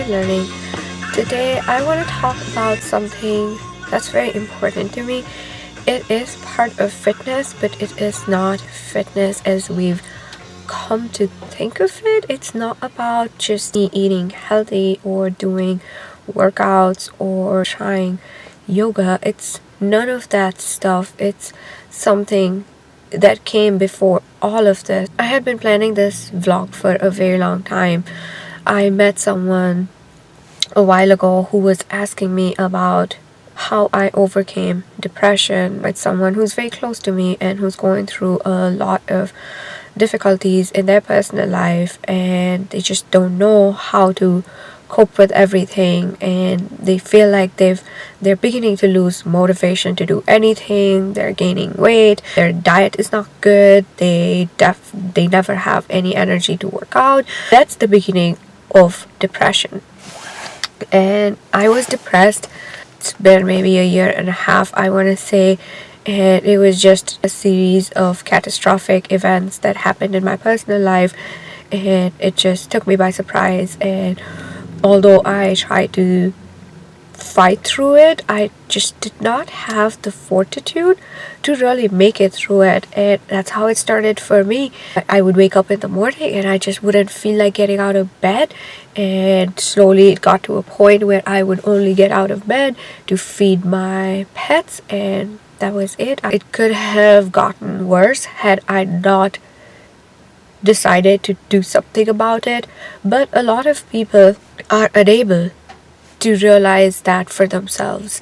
Aptly Learning. Today I want to talk about something that's very important to me. It is part of fitness, but it is not fitness as we've come to think of it. It's not about just eating healthy or doing workouts or trying yoga. It's none of that stuff. It's something that came before all of this. I had been planning this vlog for a very long time. I met someone a while ago who was asking me about how I overcame depression. It's someone who's very close to me and who's going through a lot of difficulties in their personal life, and they just don't know how to cope with everything, and they feel like they're beginning to lose motivation to do anything. They're gaining weight, their diet is not good, they never have any energy to work out. That's the beginning of depression. And I was depressed. It's been maybe a year and a half, I want to say, and it was just a series of catastrophic events that happened in my personal life, and it just took me by surprise. And although I tried to fight through it, I just did not have the fortitude to really make it through it. And that's how it started for me. I would wake up in the morning and I just wouldn't feel like getting out of bed, and slowly it got to a point where I would only get out of bed to feed my pets, and that was it. It could have gotten worse had I not decided to do something about it. But a lot of people are unable to realize that for themselves.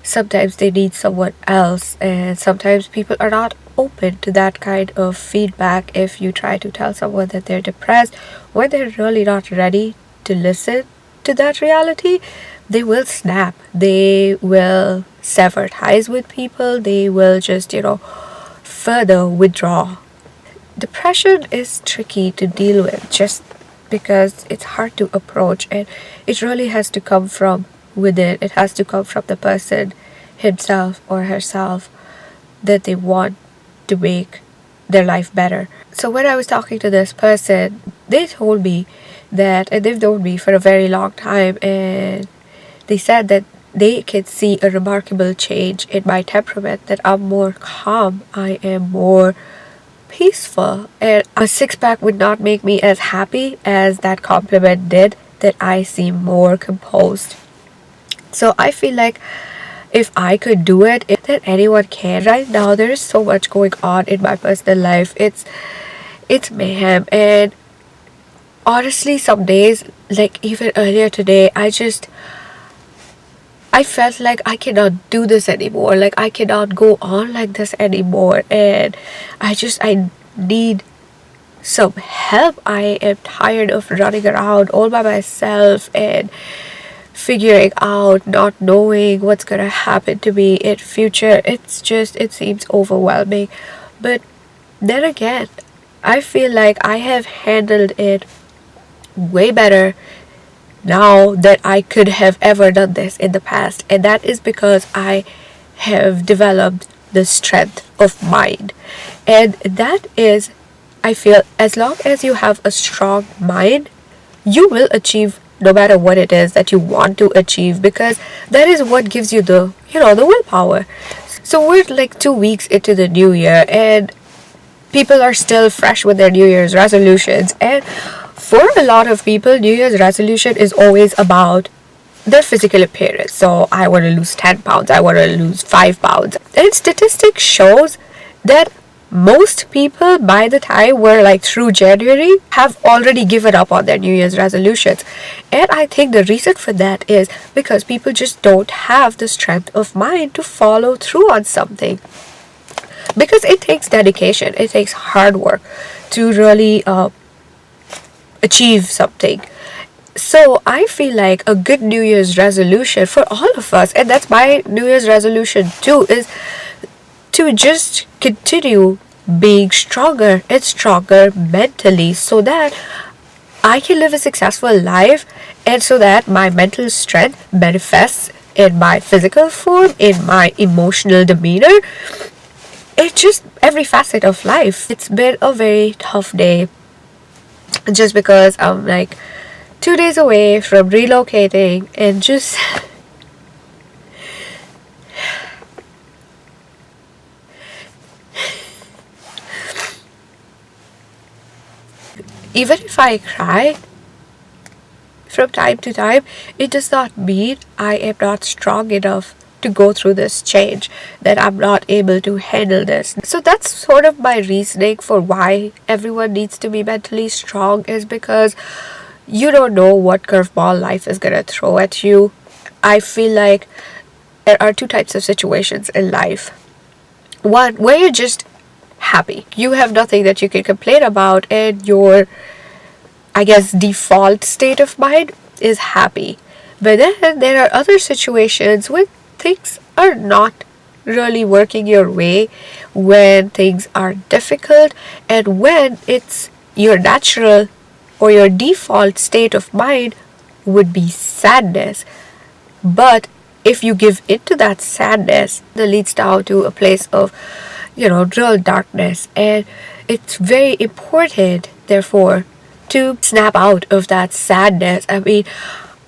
Sometimes they need someone else, and sometimes people are not open to that kind of feedback. If you try to tell someone that they're depressed when they're really not ready to listen to that reality, they will snap. They will sever ties with people. They will just, further withdraw. Depression is tricky to deal with just because it's hard to approach, and it really has to come from within. It has to come from the person himself or herself that they want to make their life better. So when I was talking to this person, they told me that, and they've known me for a very long time, and they said that they can see a remarkable change in my temperament, that I'm more calm, I am more peaceful, and a six-pack would not make me as happy as that compliment did, that I seem more composed. So I feel like if I could do it, then anyone can. Right now there is so much going on in my personal life. It's mayhem, and honestly some days, like even earlier today, I felt like I cannot do this anymore. Like I cannot go on like this anymore. And I need some help. I am tired of running around all by myself and figuring out, not knowing what's gonna happen to me in future. It seems overwhelming. But then again, I feel like I have handled it way better now that I could have ever done this in the past, and that is because I have developed the strength of mind. And that is, I feel, as long as you have a strong mind, you will achieve no matter what it is that you want to achieve, because that is what gives you the willpower. So we're like 2 weeks into the new year, and people are still fresh with their New Year's resolutions. And for a lot of people, New Year's resolution is always about their physical appearance. So I want to lose 10 pounds, I want to lose 5 pounds. And statistics shows that most people, by the time we're like through January, have already given up on their New Year's resolutions. And I think the reason for that is because people just don't have the strength of mind to follow through on something. Because it takes dedication, it takes hard work to really achieve something. So I feel like a good New Year's resolution for all of us, and that's my New Year's resolution too, is to just continue being stronger and stronger mentally, so that I can live a successful life, and so that my mental strength manifests in my physical form, in my emotional demeanor. It's just every facet of life. It's been a very tough day, just because I'm like 2 days away from relocating and just even if I cry from time to time, it does not mean I am not strong enough to go through this change, that I'm not able to handle this. So that's sort of my reasoning for why everyone needs to be mentally strong, is because you don't know what curveball life is gonna throw at you. I feel like there are two types of situations in life. One where you're just happy. You have nothing that you can complain about, and your, I guess, default state of mind is happy. But then there are other situations when things are not really working your way, when things are difficult, and when it's your natural or your default state of mind would be sadness. But if you give into that sadness, that leads down to a place of, real darkness. And it's very important, therefore, to snap out of that sadness. I mean,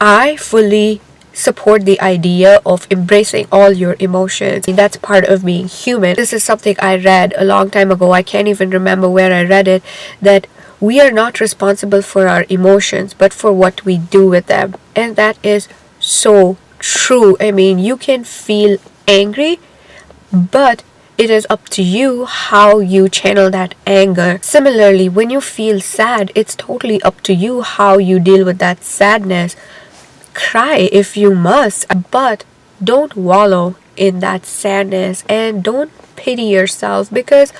I fully support the idea of embracing all your emotions. I mean, that's part of being human. This is something I read a long time ago. I can't even remember where I read it, that we are not responsible for our emotions, but for what we do with them. And that is so true. I mean, you can feel angry, but it is up to you how you channel that anger. Similarly, when you feel sad, it's totally up to you how you deal with that sadness. Cry if you must, but don't wallow in that sadness, and don't pity yourself, because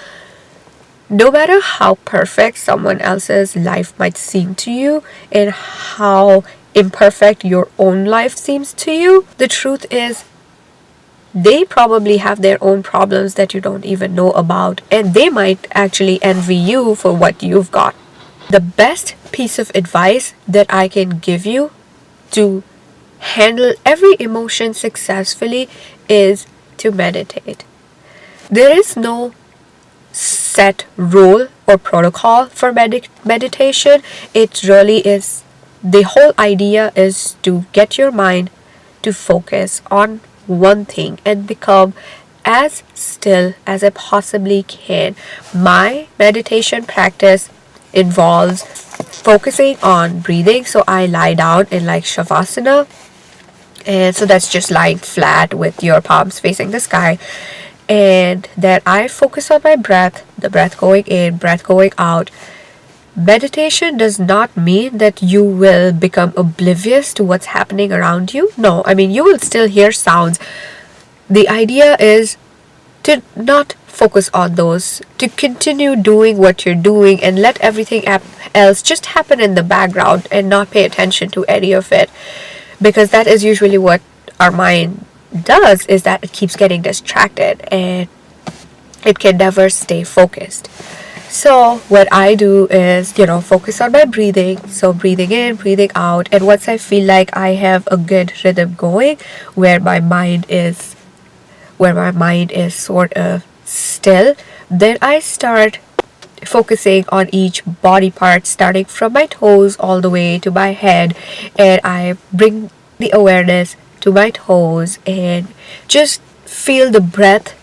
no matter how perfect someone else's life might seem to you and how imperfect your own life seems to you, the truth is they probably have their own problems that you don't even know about, and they might actually envy you for what you've got. The best piece of advice that I can give you to handle every emotion successfully is to meditate. There is no set rule or protocol for meditation. It really is, the whole idea is to get your mind to focus on one thing and become as still as I possibly can. My meditation practice involves focusing on breathing. So I lie down in like Shavasana, and so that's just lying flat with your palms facing the sky. And then I focus on my breath, the breath going in, breath going out. Meditation does not mean that you will become oblivious to what's happening around you. No, I mean, you will still hear sounds. The idea is to not focus on those, to continue doing what you're doing and let everything else just happen in the background and not pay attention to any of it. Because that is usually what our mind does, is that it keeps getting distracted and it can never stay focused. So what I do is, focus on my breathing. So breathing in, breathing out. And once I feel like I have a good rhythm going, where my mind is sort of still, then I start focusing on each body part, starting from my toes all the way to my head. And I bring the awareness to my toes and just feel the breath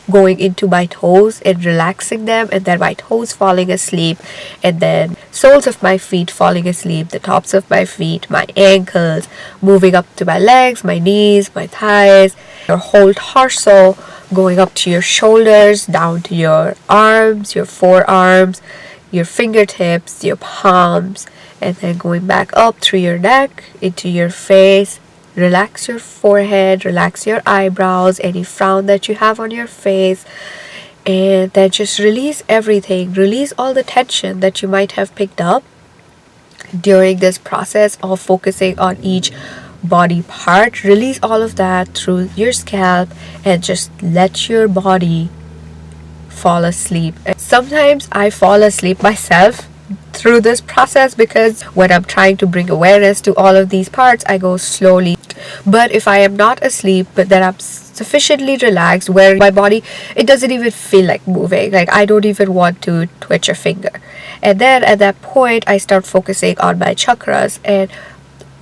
going into my toes and relaxing them, and then my toes falling asleep, and then soles of my feet falling asleep, the tops of my feet, my ankles, moving up to my legs, my knees, my thighs, your whole torso, going up to your shoulders, down to your arms, your forearms, your fingertips, your palms, and then going back up through your neck, into your face. Relax your forehead, relax your eyebrows, any frown that you have on your face, and then just release everything. Release all the tension that you might have picked up during this process of focusing on each body part. Release all of that through your scalp and just let your body fall asleep. Sometimes I fall asleep myself through this process, because when I'm trying to bring awareness to all of these parts, I go slowly. But if I am not asleep, but then I'm sufficiently relaxed where my body, it doesn't even feel like moving. Like I don't even want to twitch a finger. And then at that point, I start focusing on my chakras, and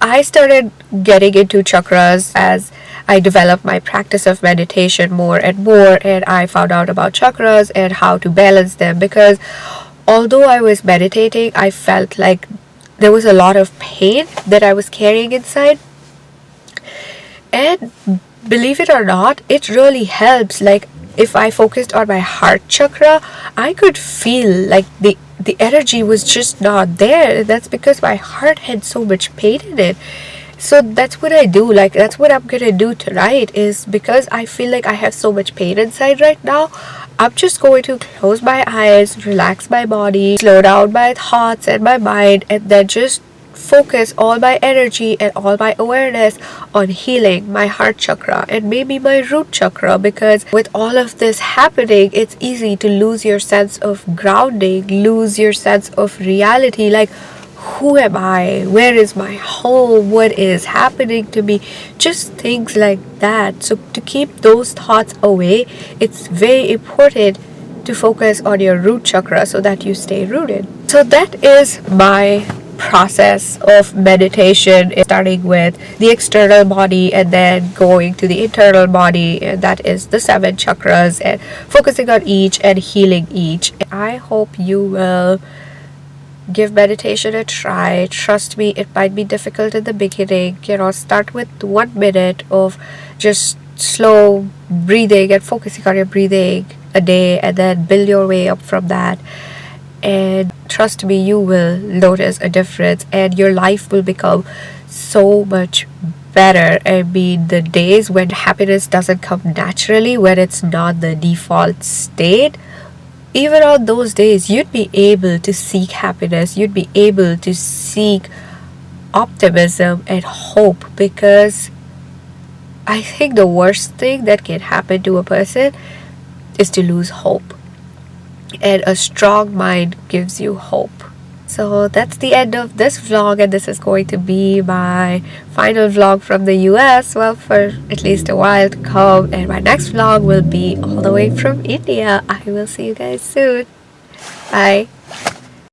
I started getting into chakras as I developed my practice of meditation more and more, and I found out about chakras and how to balance them, because although I was meditating, I felt like there was a lot of pain that I was carrying inside. And believe it or not, it really helps. Like if I focused on my heart chakra, I could feel like the energy was just not there. That's because my heart had so much pain in it. So that's what I do. Like that's what I'm gonna do tonight, is because I feel like I have so much pain inside right now. I'm just going to close my eyes, relax my body, slow down my thoughts and my mind, and then just focus all my energy and all my awareness on healing my heart chakra and maybe my root chakra, because with all of this happening, it's easy to lose your sense of grounding, lose your sense of reality. Like, who am I? Where is my home? What is happening to me? Just things like that. So to keep those thoughts away, it's very important to focus on your root chakra so that you stay rooted. So that is my process of meditation, starting with the external body and then going to the internal body, and that is the 7 chakras, and focusing on each and healing each. I hope you will give meditation a try. Trust me, it might be difficult in the beginning. Start with 1 minute of just slow breathing and focusing on your breathing a day, and then build your way up from that. And trust me, you will notice a difference, and your life will become so much better. I mean, the days when happiness doesn't come naturally, when it's not the default state, even on those days, you'd be able to seek happiness, you'd be able to seek optimism and hope, because I think the worst thing that can happen to a person is to lose hope. And a strong mind gives you hope. So that's the end of this vlog, and this is going to be my final vlog from the US, well, for at least a while to come. And my next vlog will be all the way from India. I will see you guys soon. Bye.